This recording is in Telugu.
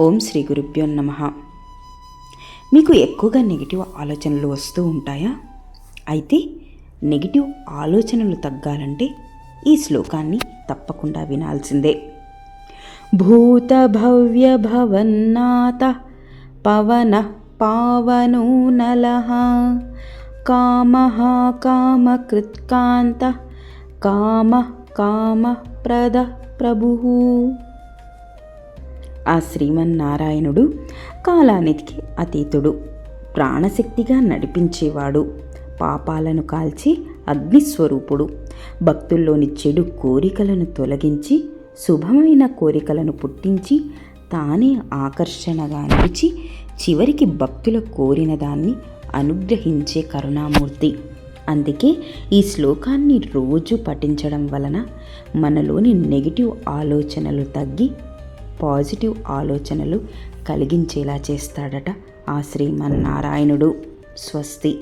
ఓం శ్రీ గురుభ్యో నమః. మీకు ఎక్కువగా నెగిటివ్ ఆలోచనలు వస్తూ ఉంటాయా? అయితే నెగిటివ్ ఆలోచనలు తగ్గాలంటే ఈ శ్లోకాన్ని తప్పకుండా వినాల్సిందే. భూత భవ్య భవన్నాథ పవన పావనో నలః కామః కామకృత్కాంత కామ కామప్రద ప్రభుః. ఆ శ్రీమన్నారాయణుడు కాలానికి అతీతుడు, ప్రాణశక్తిగా నడిపించేవాడు, పాపాలను కాల్చి అగ్నిస్వరూపుడు, భక్తుల్లోని చెడు కోరికలను తొలగించి శుభమైన కోరికలను పుట్టించి తానే ఆకర్షణగా నిలిచి చివరికి భక్తుల కోరిన దాన్ని అనుగ్రహించే కరుణామూర్తి. అందుకే ఈ శ్లోకాన్ని రోజు పఠించడం వలన మనలోని నెగిటివ్ ఆలోచనలు తగ్గి పాజిటివ్ ఆలోచనలు కలిగించేలా చేస్తాడట ఆ శ్రీమన్నారాయణుడు. స్వస్తి.